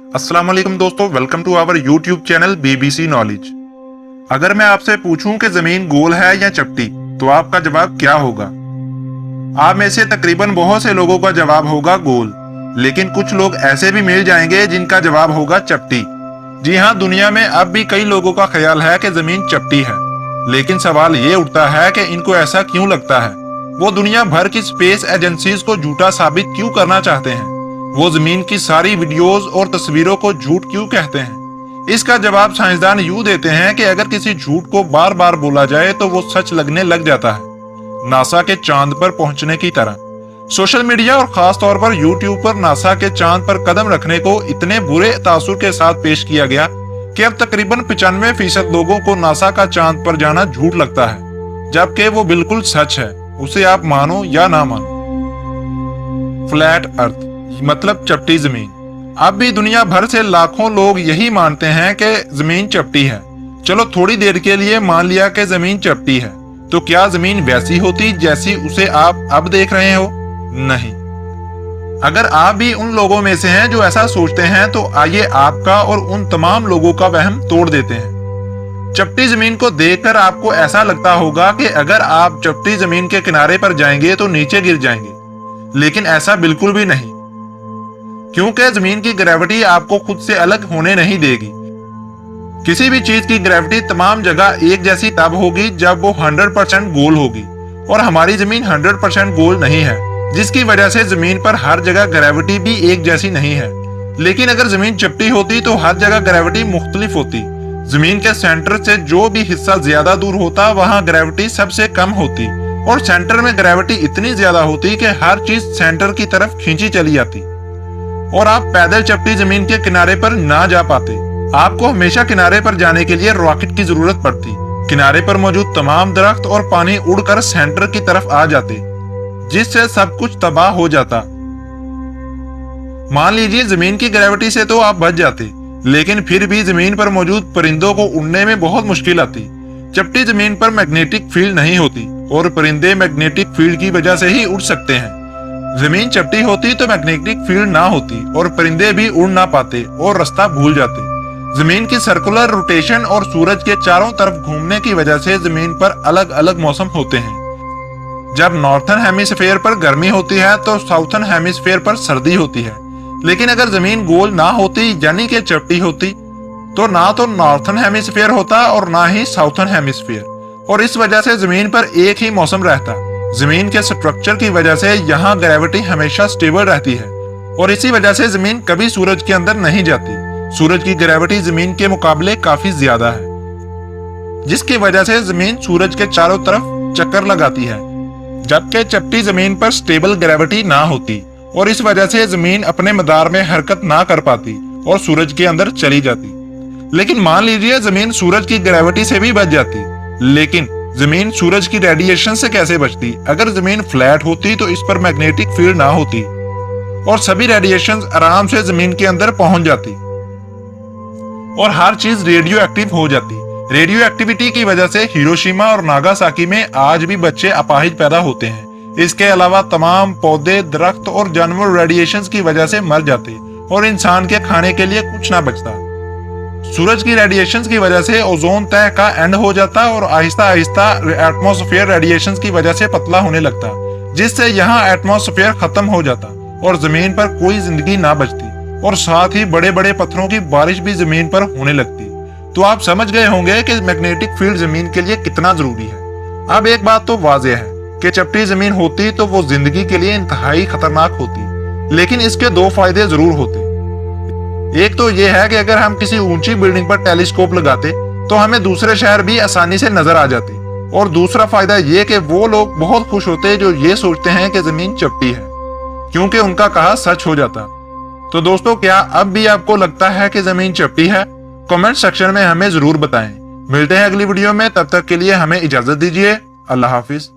अस्सलाम वालेकुम दोस्तों, welcome to our YouTube channel BBC knowledge. अगर मैं आपसे पूछूं कि जमीन गोल है या चपटी, तो आपका जवाब क्या होगा? आप में से तकरीबन बहुत से लोगों का जवाब होगा गोल, लेकिन कुछ लोग ऐसे भी मिल जाएंगे जिनका जवाब होगा चपटी। जी हाँ, दुनिया में अब भी कई लोगों का ख्याल है कि जमीन चपटी है, लेकिन सवाल ये उठता है कि इनको ऐसा क्यों लगता है? वो दुनिया भर की स्पेस एजेंसीज को झूठा साबित क्यों करना चाहते हैं? वो जमीन की सारी वीडियोस और तस्वीरों को झूठ क्यों कहते हैं? इसका जवाब साइंसदान यूं देते हैं कि अगर किसी झूठ को बार बार बोला जाए तो वो सच लगने लग जाता है, नासा के चांद पर पहुंचने की तरह। सोशल मीडिया और खास तौर पर यूट्यूब पर नासा के चांद पर कदम रखने को इतने बुरे तासुर के साथ पेश किया गया कि अब तकरीबन 95% लोगों को नासा का चांद पर जाना झूठ लगता है, जबकि वो बिल्कुल सच है, उसे आप मानो या ना मानो। फ्लैट अर्थ मतलब चपटी जमीन। अब भी दुनिया भर से लाखों लोग यही मानते हैं कि जमीन चपटी है। चलो थोड़ी देर के लिए मान लिया कि जमीन चपटी है, तो क्या जमीन वैसी होती जैसी उसे आप अब देख रहे हो? नहीं। अगर आप भी उन लोगों में से हैं जो ऐसा सोचते हैं, तो आइए आपका और उन तमाम लोगों का वहम तोड़ देते हैं। चपटी जमीन को देखकर आपको ऐसा लगता होगा कि अगर आप चपटी जमीन के किनारे पर जाएंगे तो नीचे गिर जाएंगे, लेकिन ऐसा बिल्कुल भी नहीं, क्योंकि जमीन की ग्रेविटी आपको खुद से अलग होने नहीं देगी। किसी भी चीज की ग्रेविटी तमाम जगह एक जैसी तब होगी जब वो 100% गोल होगी, और हमारी जमीन 100% गोल नहीं है, जिसकी वजह से जमीन पर हर जगह ग्रेविटी भी एक जैसी नहीं है। लेकिन अगर जमीन चपटी होती तो हर जगह ग्रेविटी मुख्तलिफ होती। जमीन के सेंटर से जो भी हिस्सा ज्यादा दूर होता वहां ग्रेविटी सबसे कम होती, और सेंटर में ग्रेविटी इतनी ज्यादा होती कि हर चीज सेंटर की तरफ खींची चली जाती, और आप पैदल चपटी जमीन के किनारे पर ना जा पाते। आपको हमेशा किनारे पर जाने के लिए रॉकेट की जरूरत पड़ती। किनारे पर मौजूद तमाम दरख्त और पानी उड़कर सेंटर की तरफ आ जाते, जिससे सब कुछ तबाह हो जाता। मान लीजिए जमीन की ग्रेविटी से तो आप बच जाते, लेकिन फिर भी जमीन पर मौजूद परिंदों को उड़ने में बहुत मुश्किल आती। चपटी जमीन पर मैग्नेटिक फील्ड नहीं होती, और परिंदे मैग्नेटिक फील्ड की वजह से ही उड़ सकते हैं। जमीन चपटी होती तो मैग्नेटिक फील्ड ना होती, और परिंदे भी उड़ ना पाते और रास्ता भूल जाते। जमीन की सर्कुलर रोटेशन और सूरज के चारों तरफ घूमने की वजह से जमीन पर अलग अलग मौसम होते हैं। जब नॉर्थर्न हेमिस्फीयर पर गर्मी होती है तो साउथर्न हेमिस्फीयर पर सर्दी होती है। लेकिन अगर जमीन गोल ना होती यानी कि चपटी होती, तो ना तो नॉर्थर्न हेमिस्फीयर होता और ना ही साउथर्न हेमिस्फीयर, और इस वजह से जमीन पर एक ही मौसम रहता। जमीन के स्ट्रक्चर की वजह से यहाँ ग्रेविटी हमेशा स्टेबल रहती है, और इसी वजह से जमीन कभी सूरज के अंदर नहीं जाती। सूरज की ग्रेविटी जमीन के मुकाबले काफी ज्यादा है, जिसकी वजह से जमीन सूरज के चारों तरफ चक्कर लगाती है, जबकि चपटी जमीन पर स्टेबल ग्रेविटी ना होती, और इस वजह से जमीन अपने मदार में हरकत ना कर पाती और सूरज के अंदर चली जाती। लेकिन मान लीजिए जमीन सूरज की ग्रेविटी से भी बच जाती, लेकिन जमीन सूरज की रेडिएशन से कैसे बचती? अगर जमीन फ्लैट होती तो इस पर मैग्नेटिक फील्ड ना होती, और सभी रेडिएशन आराम से जमीन के अंदर पहुंच जाती, और हर चीज रेडियो एक्टिव हो जाती। रेडियो एक्टिविटी की वजह से हिरोशिमा और नागासाकी में आज भी बच्चे अपाहिज पैदा होते हैं। इसके अलावा तमाम पौधे, दरख्त और जानवर रेडिएशन की वजह से मर जाते, और इंसान के खाने के लिए कुछ ना बचता। सूरज की रेडिएशन की वजह से ओजोन तह का एंड हो जाता, और आहिस्ता आहिस्ता एटमॉस्फेयर रेडिएशन की वजह से पतला होने लगता, जिससे यहाँ एटमॉस्फेयर खत्म हो जाता और जमीन पर कोई जिंदगी ना बचती, और साथ ही बड़े बड़े पत्थरों की बारिश भी जमीन पर होने लगती। तो आप समझ गए होंगे कि मैग्नेटिक फील्ड जमीन के लिए कितना जरूरी है। अब एक बात तो वाज़ेह है कि चपटी जमीन होती तो वो जिंदगी के लिए इंतहाई खतरनाक होती, लेकिन इसके दो फायदे जरूर होते। एक तो ये है कि अगर हम किसी ऊंची बिल्डिंग पर टेलीस्कोप लगाते तो हमें दूसरे शहर भी आसानी से नजर आ जाते, और दूसरा फायदा ये कि वो लोग बहुत खुश होते जो ये सोचते हैं कि जमीन चपटी है, क्योंकि उनका कहा सच हो जाता। तो दोस्तों, क्या अब भी आपको लगता है कि जमीन चपटी है? कमेंट सेक्शन में हमें जरूर बताएं। मिलते हैं अगली वीडियो में, तब तक के लिए हमें इजाजत दीजिए। अल्लाह हाफिज।